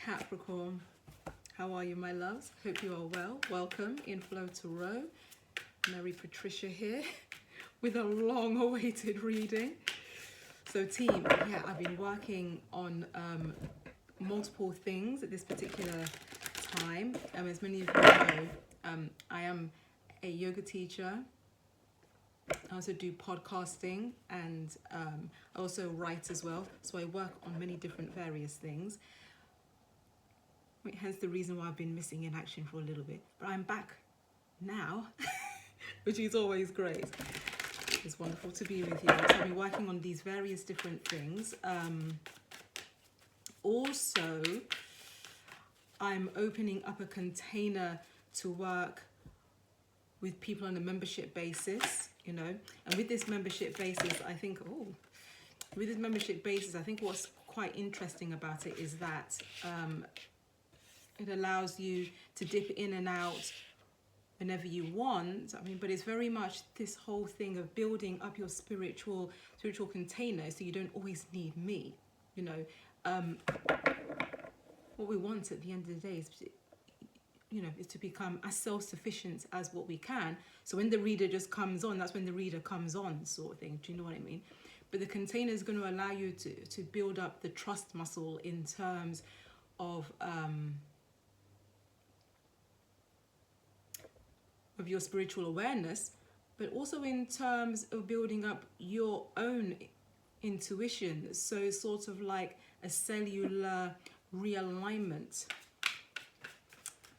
Capricorn. How are you, my loves? Hope you are well. Welcome in Flow to Row. Mary Patricia here with a long-awaited reading. So team, yeah, I've been working on multiple things at this particular time. As many of you know, I am a yoga teacher. I also do podcasting and I also write as well. So I work on many different various things. Hence the reason why I've been missing in action for a little bit. But I'm back now, which is always great. It's wonderful to be with you. So I've been working on these various different things. Also, I'm opening up a container to work with people on a membership basis, you know. And with this membership basis, I think, what's quite interesting about it is that it allows you to dip in and out whenever you want. But it's very much this whole thing of building up your spiritual container so you don't always need me, you know. What we want at the end of the day is, you know, is to become as self-sufficient as what we can. So when the reader just comes on, that's when the reader comes on, sort of thing. Do you know what I mean? But the container is going to allow you to build up the trust muscle in terms of your spiritual awareness, but also in terms of building up your own intuition. So sort of like a cellular realignment.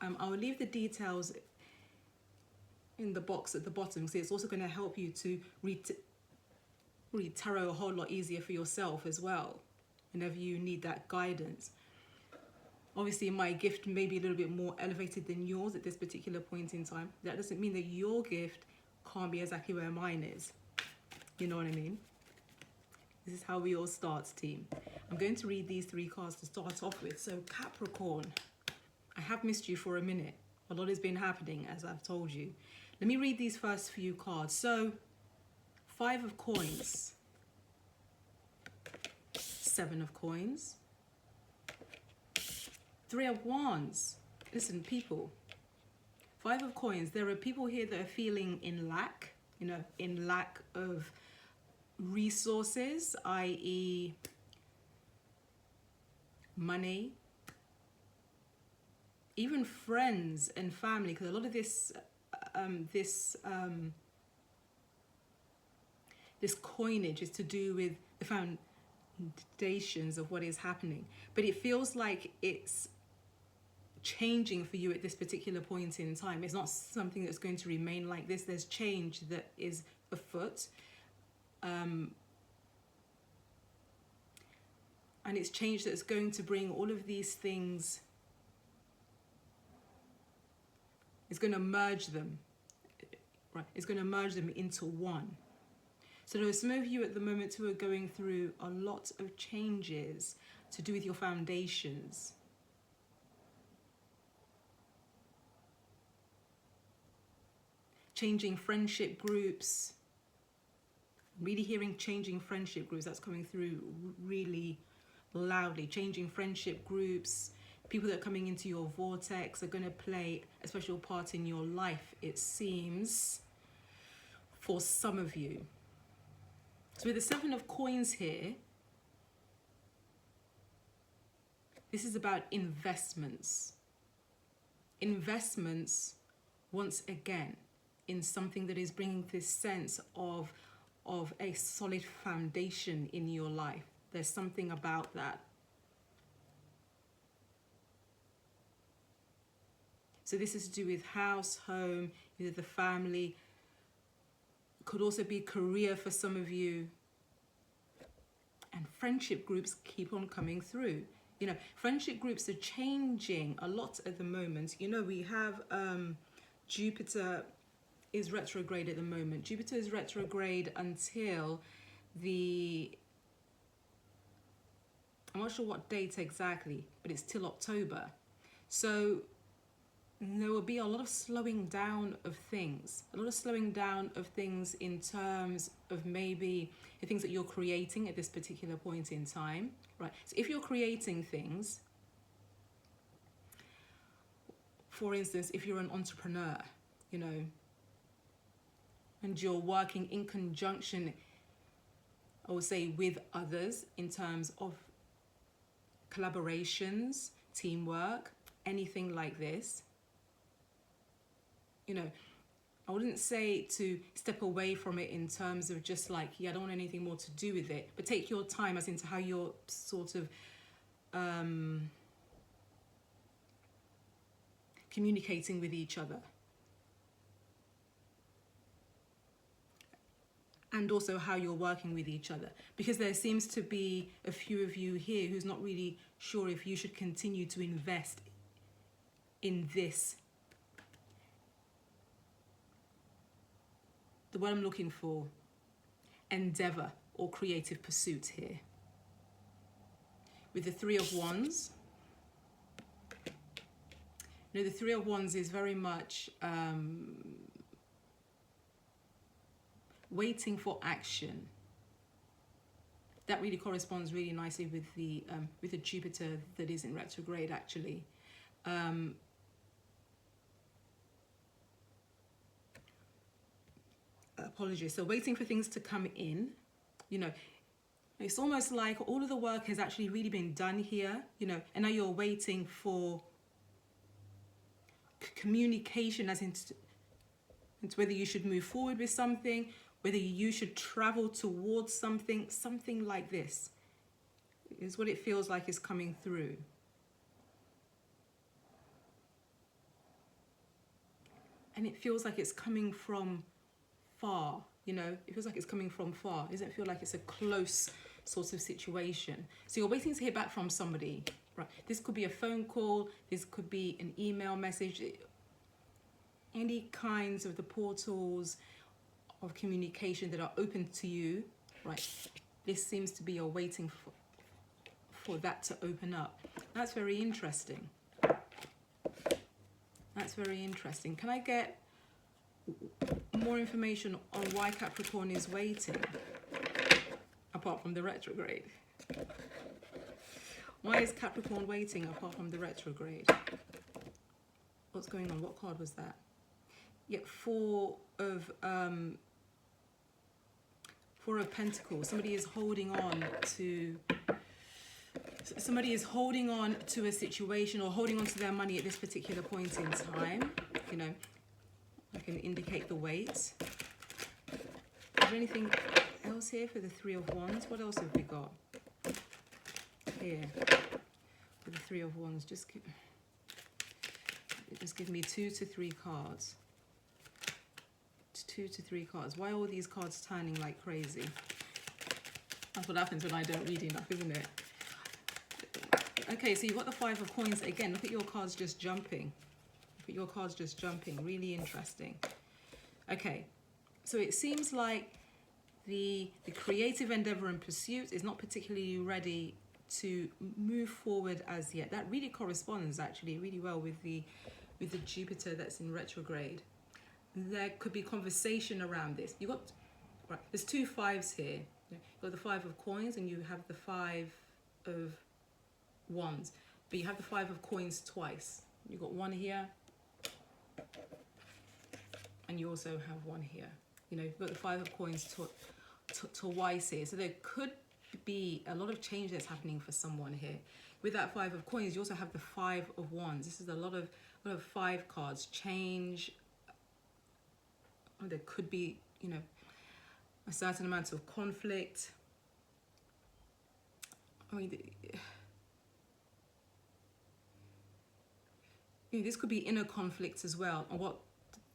I'll leave the details in the box at the bottom, because it's also going to help you to read tarot a whole lot easier for yourself as well, whenever you need that guidance. Obviously, my gift may be a little bit more elevated than yours at this particular point in time. That doesn't mean that your gift can't be exactly where mine is. You know what I mean? This is how we all start, team. I'm going to read these three cards to start off with. So Capricorn, I have missed you for a minute. A lot has been happening, as I've told you. Let me read these first few cards. So, 5 of coins, 7 of coins, 3 of wands. Listen, people, 5 of coins. There are people here that are feeling in lack, you know, in lack of resources, i.e. money, even friends and family, because a lot of this this coinage is to do with the foundations of what is happening. But it feels like it's changing for you at this particular point in time. It's not something that's going to remain like this. There's change that is afoot. And it's change that's going to bring all of these things. It's going to merge them, right? It's going to merge them into one. So there are some of you at the moment who are going through a lot of changes to do with your foundations. Changing friendship groups. Really hearing changing friendship groups. That's coming through really loudly. Changing friendship groups. People that are coming into your vortex are going to play a special part in your life, it seems, for some of you. So with the 7 of coins here, this is about investments. Investments, once again, in something that is bringing this sense of a solid foundation in your life. There's something about that. So this is to do with house, home, either the family. Could also be career for some of you. And friendship groups keep on coming through. You know, friendship groups are changing a lot at the moment. You know, we have Jupiter is retrograde at the moment. Jupiter is retrograde until I'm not sure what date exactly, but it's till October. So there will be a lot of slowing down of things. A lot of slowing down of things in terms of maybe the things that you're creating at this particular point in time, right? So if you're creating things, for instance, if you're an entrepreneur, you know, and you're working in conjunction, I would say, with others in terms of collaborations, teamwork, anything like this, you know, I wouldn't say to step away from it in terms of just like, yeah, I don't want anything more to do with it, but take your time as into how you're sort of communicating with each other. And also how you're working with each other. Because there seems to be a few of you here who's not really sure if you should continue to invest in this. The word I'm looking for, endeavor or creative pursuit here. With the Three of Wands, you know, the Three of Wands is very much waiting for action. That really corresponds really nicely with the Jupiter that is in retrograde, actually. Apologies. So waiting for things to come in, you know, it's almost like all of the work has actually really been done here, you know, and now you're waiting for communication as into whether you should move forward with something, whether you should travel towards something like this is what it feels like is coming through. And it feels like it's coming from far, you know, it feels like it's coming from far. It doesn't feel like it's a close sort of situation. So you're waiting to hear back from somebody, right? This could be a phone call, this could be an email message, any kinds of the portals of communication that are open to you, right? This seems to be you're waiting for that to open up. That's very interesting. That's very interesting. Can I get more information on why Capricorn is waiting, apart from the retrograde? Why is Capricorn waiting apart from the retrograde? What's going on? What card was that? Yeah, Four of Pentacles. Somebody is holding on to a situation or holding on to their money at this particular point in time. You know, I can indicate the weight. Is there anything else here for the Three of Wands? What else have we got here for the Three of Wands? Just give me 2 to 3 cards. 2 to 3 cards. Why are all these cards turning like crazy? That's what happens when I don't read enough, isn't it? Okay, so you've got the Five of Coins again. Look at your cards just jumping. Look at your cards just jumping. Really interesting. Okay, so it seems like the creative endeavor and pursuit is not particularly ready to move forward as yet. That really corresponds actually really well with the Jupiter that's in retrograde. There could be conversation around this. You got, right, there's 2 5s here. You've got the Five of Coins and you have the Five of Wands, but you have the Five of Coins twice. You've got one here and you also have one here. You know, you've got the Five of Coins twice here. So there could be a lot of change that's happening for someone here. With that Five of Coins, you also have the Five of Wands. This is a lot of 5 cards. Change. Or there could be, you know, a certain amount of conflict. I mean, you know, this could be inner conflict as well, on what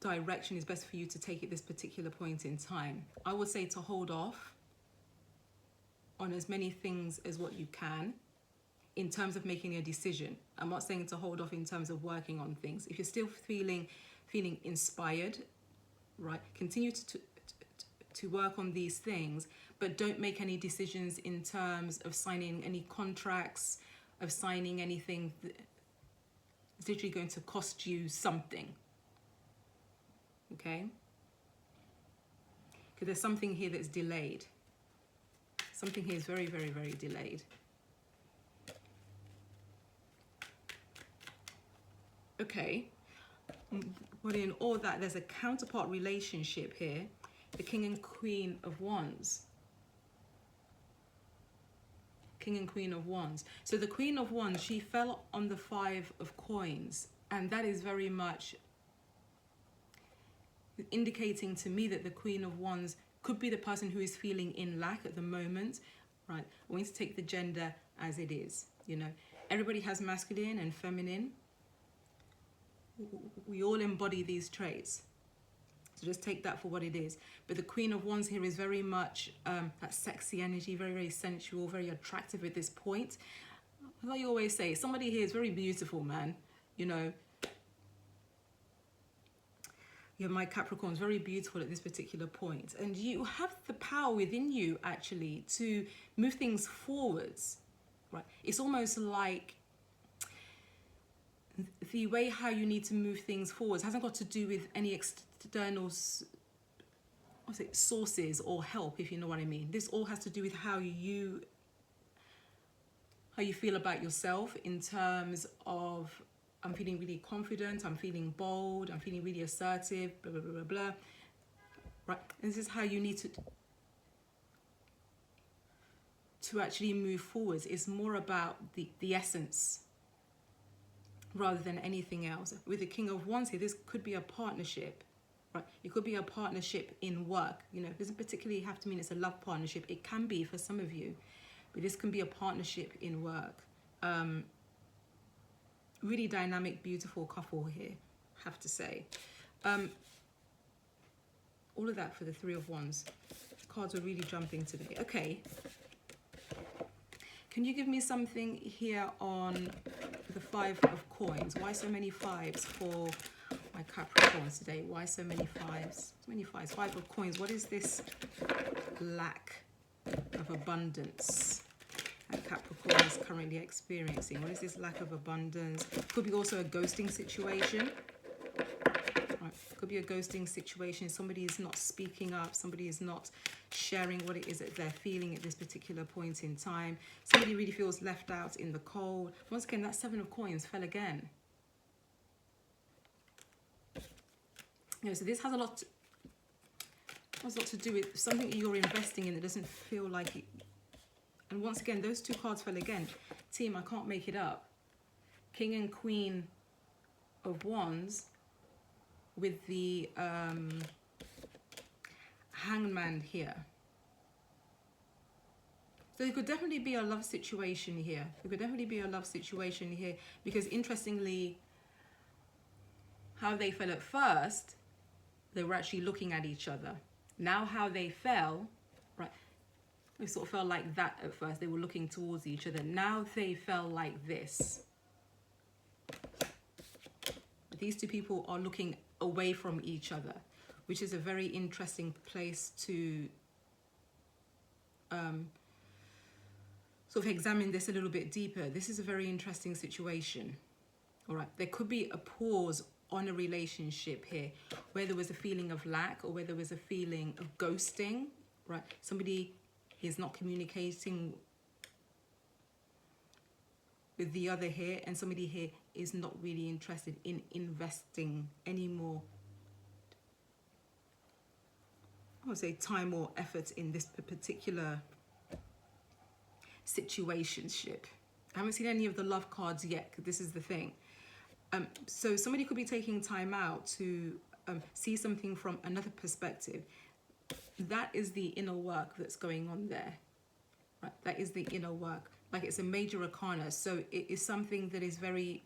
direction is best for you to take at this particular point in time. I would say to hold off on as many things as what you can in terms of making a decision. I'm not saying to hold off in terms of working on things. If you're still feeling inspired, right, continue to work on these things, but don't make any decisions in terms of signing any contracts, of signing anything that's literally going to cost you something. Okay? Because there's something here that's delayed. Something here is very, very, very delayed. Okay. But in all that, there's a counterpart relationship here. The King and Queen of Wands. King and Queen of Wands. So the Queen of Wands, she fell on the Five of Coins. And that is very much indicating to me that the Queen of Wands could be the person who is feeling in lack at the moment. Right, we need to take the gender as it is. You know, everybody has masculine and feminine. We all embody these traits. So just take that for what it is. But the Queen of Wands here is very much that sexy energy, very, very sensual, very attractive at this point. Like you always say, somebody here is very beautiful, man. You know, yeah, my Capricorn is very beautiful at this particular point. And you have the power within you, actually, to move things forwards. Right? It's almost like the way how you need to move things forwards hasn't got to do with any external sources or help, if you know what I mean. This all has to do with how you feel about yourself, in terms of, I'm feeling really confident, I'm feeling bold, I'm feeling really assertive, blah, blah, blah, blah, blah. Right? And this is how you need to actually move forwards. It's more about the essence rather than anything else. With the King of Wands here, this could be a partnership, right? It could be a partnership in work. You know, it doesn't particularly have to mean it's a love partnership. It can be for some of you, but this can be a partnership in work. Really dynamic, beautiful couple here, I have to say. All of that for the Three of Wands. Cards are really jumping today. Okay. Can you give me something here on the Five of Coins? Why so many fives for my Capricorns today? Why so many fives? So many fives. Five of Coins. What is this lack of abundance that Capricorn is currently experiencing? What is this lack of abundance? Could be also a ghosting situation. Right. Could be a ghosting situation. Somebody is not speaking up. Somebody is not sharing what it is that they're feeling at this particular point in time. Somebody really feels left out in the cold. Once again, that Seven of Coins fell again. You know, so this has a lot to do with something you're investing in that doesn't feel like it. And once again, those two cards fell again. Team, I can't make it up. King and Queen of Wands with the Hangman here. So there could definitely be a love situation here. There could definitely be a love situation here, because interestingly, how they fell at first, they were actually looking at each other. Now how they fell, right, they sort of felt like that at first. They were looking towards each other. Now they fell like this. These two people are looking away from each other, which is a very interesting place to sort of examine this a little bit deeper. This is a very interesting situation. All right, there could be a pause on a relationship here where there was a feeling of lack, or where there was a feeling of ghosting, right? Somebody is not communicating with the other here, and somebody here is not really interested in investing any more, I would say, time or effort in this particular situationship. I haven't seen any of the love cards yet. This is the thing. So somebody could be taking time out to see something from another perspective. That is the inner work that's going on there. Right? That is the inner work. Like, it's a major arcana. So it is something that is very...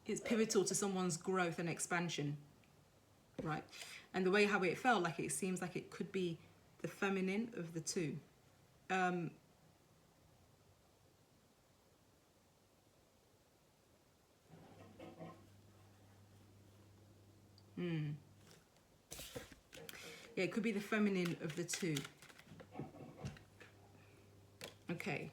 it's pivotal to someone's growth and expansion. Right? And the way how it felt, like, it seems like it could be the feminine of the two. Yeah, it could be the feminine of the two. Okay.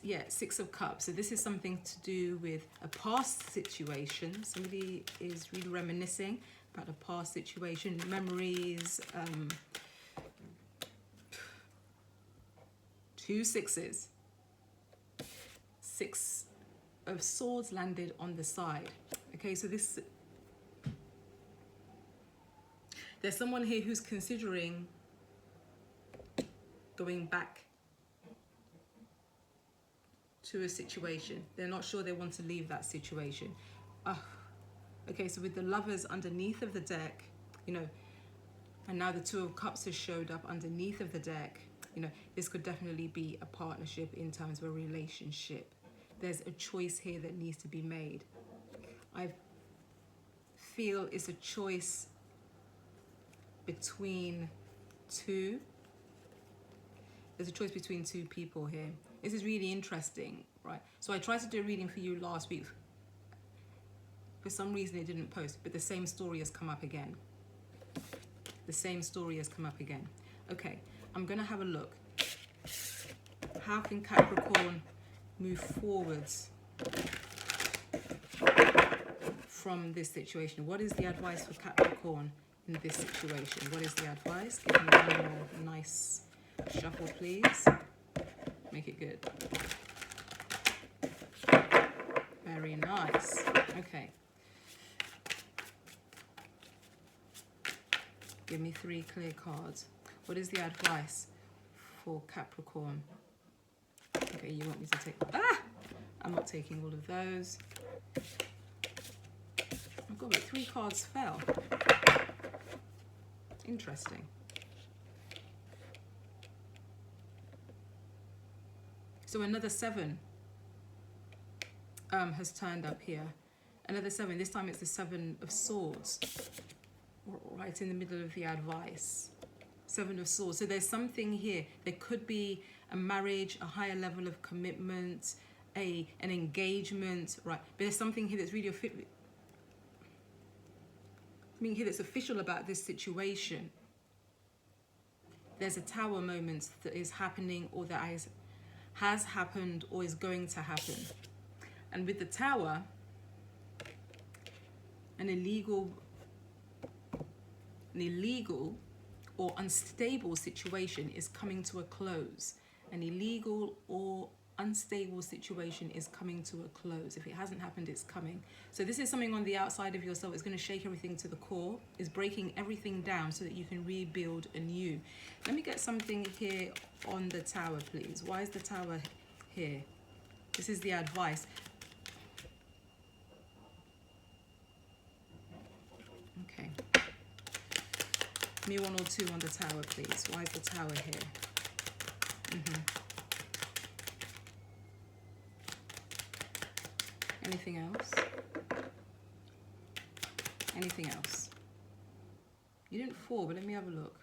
Yeah, Six of Cups. So this is something to do with a past situation. Somebody is really reminiscing about a past situation, memories. Two sixes. Six of Swords landed on the side. Okay, so there's someone here who's considering going back to a situation. They're not sure they want to leave that situation. Okay, so with the Lovers underneath of the deck, you know, and now the Two of Cups has showed up underneath of the deck, you know, this could definitely be a partnership in terms of a relationship. There's a choice here that needs to be made. I feel it's a choice between two. There's a choice between two people here. This is really interesting, right? So I tried to do a reading for you last week. For some reason it didn't post, but the same story has come up again. The same story has come up again. Okay, I'm gonna have a look. How can Capricorn move forwards from this situation? What is the advice for Capricorn in this situation? What is the advice? Give me one more nice shuffle, please. Make it good. Very nice. Okay. Give me 3 clear cards. What is the advice for Capricorn? Okay, you want me to take... I'm not taking all of those. Oh God, wait, 3 cards fell. Interesting. So another 7 has turned up here. Another 7. This time it's the 7 of Swords. Right in the middle of the advice. 7 of Swords. So there's something here. There could be a marriage, a higher level of commitment, an engagement, right? But there's something here that's really here that's official about this situation. There's a Tower moment that is happening, or that has happened or is going to happen. And with the Tower, an illegal or unstable situation is coming to a close. An illegal or unstable situation is coming to a close. If it hasn't happened, it's coming. So this is something on the outside of yourself. It's going to shake everything to the core. It's breaking everything down so that you can rebuild anew. Let me get something here on the Tower, please. Why is the Tower here? This is the advice. Okay. Give me 1 or 2 on the Tower, please. Why is the Tower here? Anything else? Anything else? You didn't fall, but let me have a look.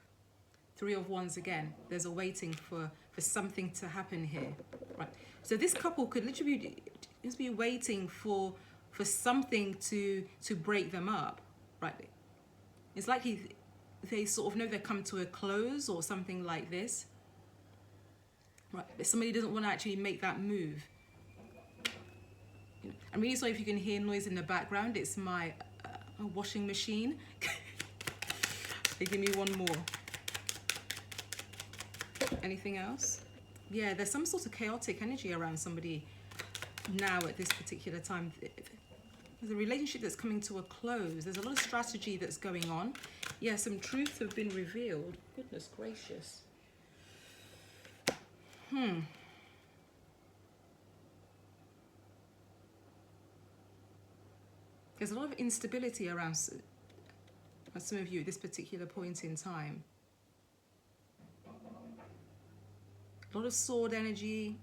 3 of Wands again. There's a waiting for something to happen here. Right. So this couple could literally just be waiting for something to break them up. Right. It's like they sort of know they're come to a close or something like this. Right. But somebody doesn't want to actually make that move. I'm really sorry if you can hear noise in the background. It's my washing machine. Okay, give me 1 more. Anything else? Yeah, there's some sort of chaotic energy around somebody now at this particular time. There's a relationship that's coming to a close. There's a lot of strategy that's going on. Yeah, some truths have been revealed. Goodness gracious. There's a lot of instability around some of you at this particular point in time. A lot of sword energy.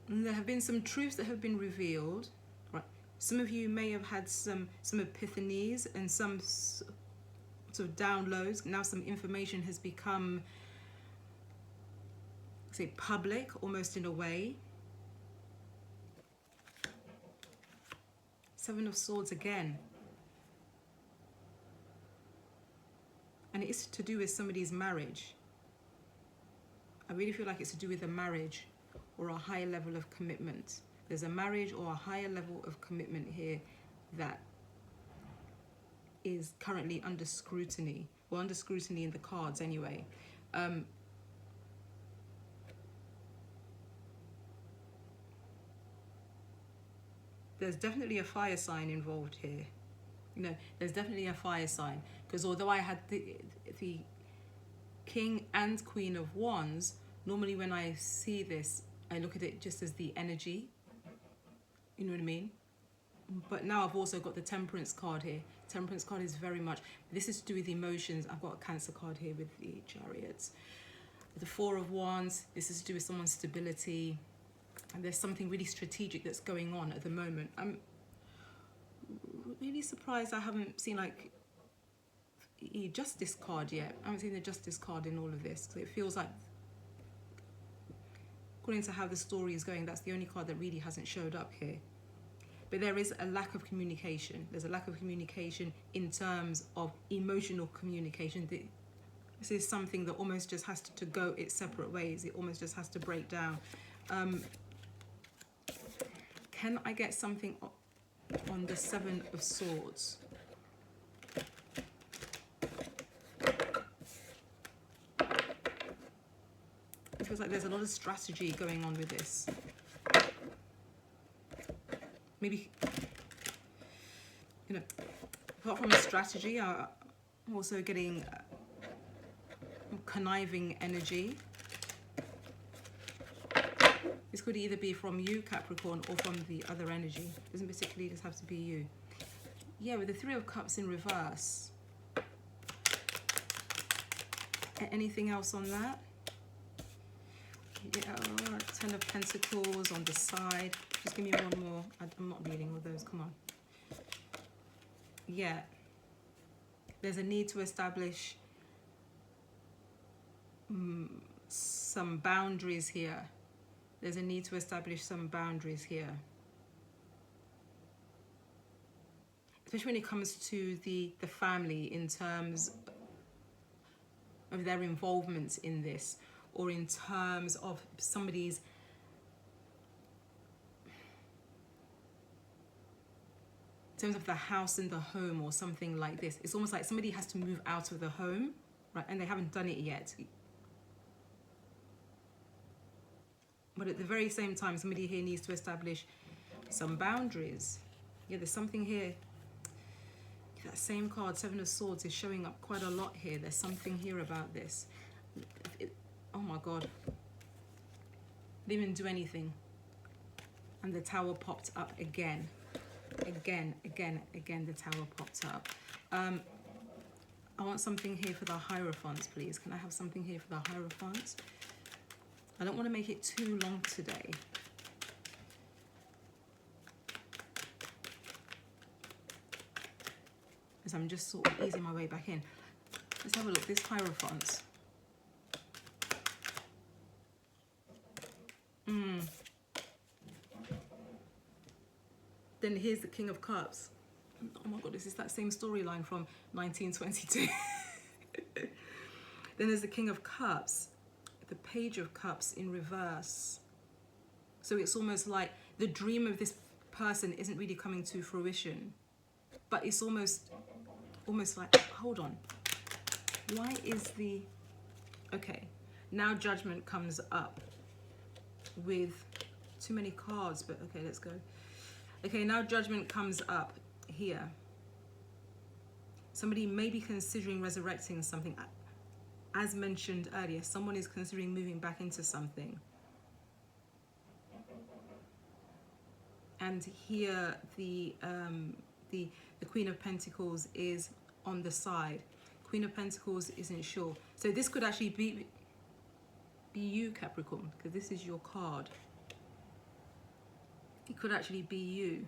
And there have been some truths that have been revealed. Right. Some of you may have had some epiphanies and some sort of downloads. Now some information has become, say, public, almost in a way. 7 of Swords again. And it's to do with somebody's marriage. I really feel like it's to do with a marriage or a higher level of commitment. There's a marriage or a higher level of commitment here that is currently under scrutiny. Well, under scrutiny in the cards anyway. there's definitely a fire sign involved here. You know, there's definitely a fire sign, because although I had the King and Queen of Wands, normally when I see this, I look at it just as the energy. You know what I mean? But now I've also got the Temperance card here. Temperance card is very much, this is to do with emotions. I've got a Cancer card here with the Chariots. The Four of Wands, this is to do with someone's stability. And there's something really strategic that's going on at the moment. I'm really surprised I haven't seen like a Justice card yet. I haven't seen the Justice card in all of this. So it feels like, according to how the story is going, that's the only card that really hasn't showed up here. But there is a lack of communication. There's a lack of communication in terms of emotional communication. This is something that almost just has to go its separate ways. It almost just has to break down. Can I get something on the Seven of Swords? It feels like there's a lot of strategy going on with this. Maybe, you know, apart from strategy, I'm also getting conniving energy. This could either be from you, Capricorn, or from the other energy. It doesn't particularly just have to be you. Yeah, with the Three of Cups in reverse. Anything else on that? Yeah, Ten of Pentacles on the side. Just give me one more. I'm not reading all those, come on. Yeah. There's a need to establish some boundaries here. There's a need to establish some boundaries here. Especially when it comes to the family, in terms of their involvement in this, or in terms of somebody's in terms of the house and the home, or something like this. It's almost like somebody has to move out of the home, right? And they haven't done it yet. But at the very same time, somebody here needs to establish some boundaries. Yeah, there's something here. That same card, Seven of Swords, is showing up quite a lot here. There's something here about this. Oh my God. Didn't even do anything. And the Tower popped up again. Again, the Tower popped up. I want something here for the Hierophants, please. Can I have something here for the Hierophants? I don't want to make it too long today. As I'm just sort of easing my way back in. Let's have a look. This Hierophants. Then here's the King of Cups. Oh my God, this is that same storyline from 1922. Then there's the King of Cups, the Page of Cups in reverse. So it's almost like the dream of this person isn't really coming to fruition. But it's almost like, hold on. Why is the... Okay, now Judgment comes up with too many cards, but okay, let's go. Okay, now Judgment comes up here. Somebody may be considering resurrecting something. As mentioned earlier, someone is considering moving back into something. And here the Queen of Pentacles is on the side. Queen of Pentacles isn't sure. So this could actually be you, Capricorn, because this is your card. It could actually be you.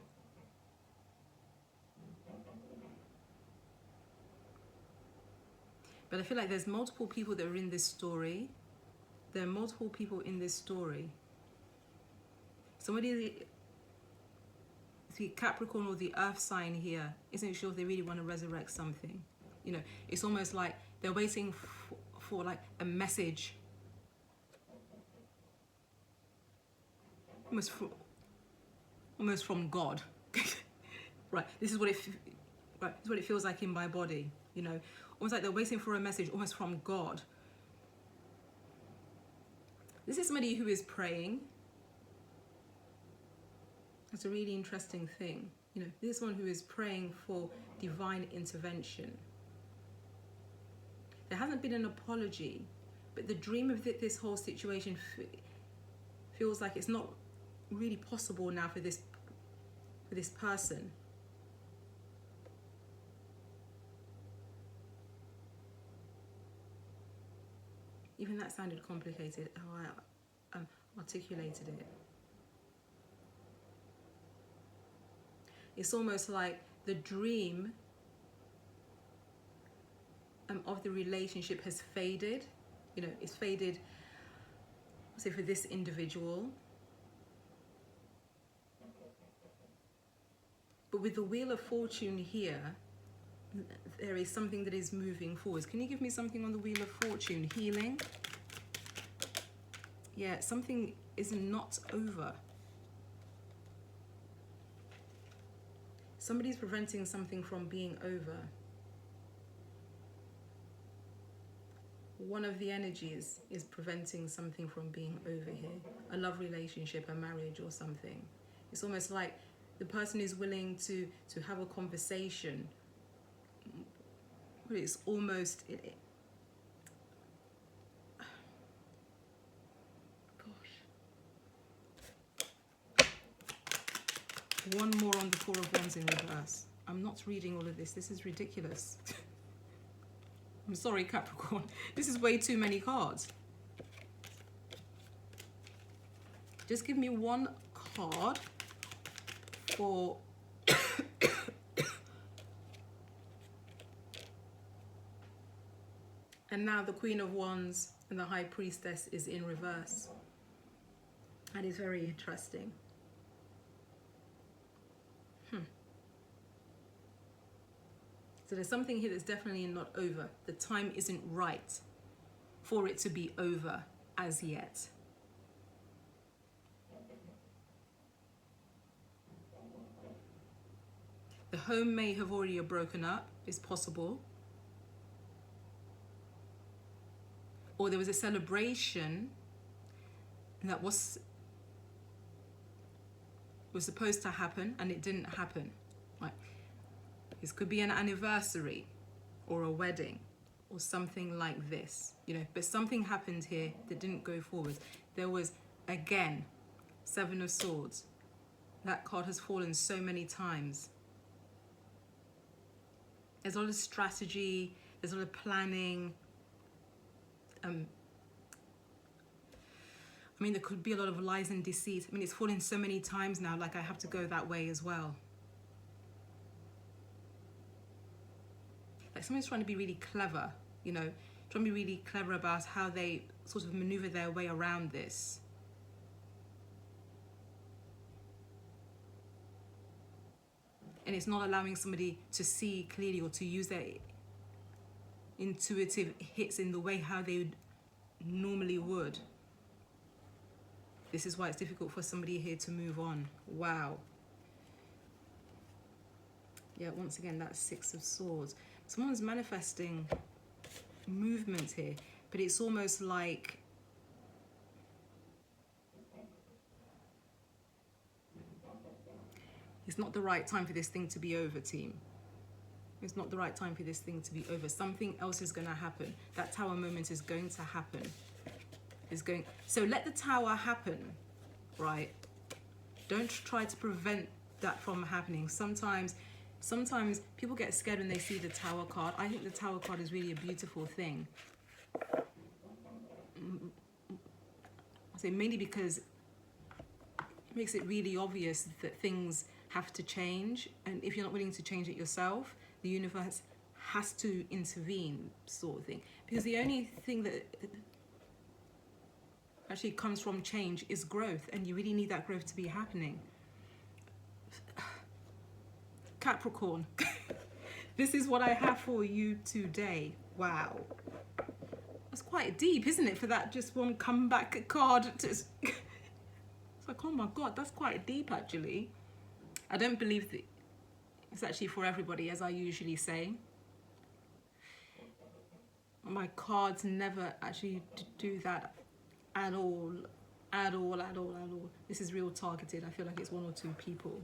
But I feel like there's multiple people that are in this story. There are multiple people in this story. Somebody, the Capricorn or the Earth sign here, isn't sure if they really want to resurrect something. You know, it's almost like they're waiting for like a message. Almost from God. Right, this is what it feels like in my body, you know. Almost like they're waiting for a message, almost from God. This is somebody who is praying. That's a really interesting thing. You know, this one who is praying for divine intervention. There hasn't been an apology, but the dream of this whole situation feels like it's not really possible now for this person. Even that sounded complicated, how I articulated it. It's almost like the dream of the relationship has faded. You know, it's faded, say, for this individual. But with the Wheel of Fortune here, there is something that is moving forwards. Can you give me something on the Wheel of Fortune? Healing. Yeah, something is not over. Somebody's preventing something from being over. One of the energies is preventing something from being over here. A love relationship, a marriage or something. It's almost like the person is willing to have a conversation. But it's almost... One more on the Four of Wands in reverse. I'm not reading all of this. This is ridiculous. I'm sorry, Capricorn. This is way too many cards. Just give me one card for... And now the Queen of Wands and the High Priestess is in reverse. That is very interesting. So there's something here that's definitely not over. The time isn't right for it to be over as yet. The home may have already broken up, it's possible. Or there was a celebration that was supposed to happen and it didn't happen. Right? This could be an anniversary or a wedding or something like this, you know, but something happened here that didn't go forward. There was, again, Seven of Swords. That card has fallen so many times. There's a lot of strategy, there's a lot of planning. I mean, there could be a lot of lies and deceit. I mean, it's fallen so many times now, like I have to go that way as well. Like someone's trying to be really clever, you know, trying to be really clever about how they sort of maneuver their way around this. And it's not allowing somebody to see clearly or to use their intuitive hits in the way how they normally would. This is why it's difficult for somebody here to move on. Wow. Yeah, once again, that's Six of Swords. Someone's manifesting movement here, but it's almost like it's not the right time for this thing to be over, team. It's not the right time for this thing to be over. Something else is going to happen. That Tower moment is going to happen. So let the Tower happen, right? Don't try to prevent that from happening. Sometimes people get scared when they see the Tower card. I think the Tower card is really a beautiful thing. I say mainly because it makes it really obvious that things have to change, and if you're not willing to change it yourself, the universe has to intervene, sort of thing. Because the only thing that actually comes from change is growth, and you really need that growth to be happening. Capricorn, this is what I have for you today. Wow. That's quite deep, isn't it, for that just one comeback card? It's like, oh my God, that's quite deep, actually. I don't believe that it's actually for everybody, as I usually say. My cards never actually do that at all. at all, at all, at all. This is real targeted. I feel like it's 1 or 2 people.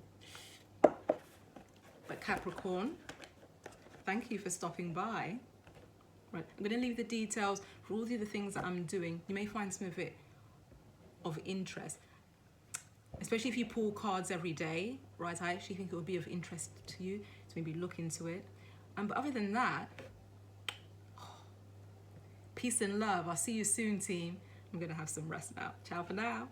But Capricorn, thank you for stopping by. Right, I'm going to leave the details for all the other things that I'm doing. You may find some of it of interest, especially if you pull cards every day, right? I actually think it would be of interest to you to maybe look into it. But other than that, peace and love. I'll see you soon, team. I'm going to have some rest now. Ciao for now.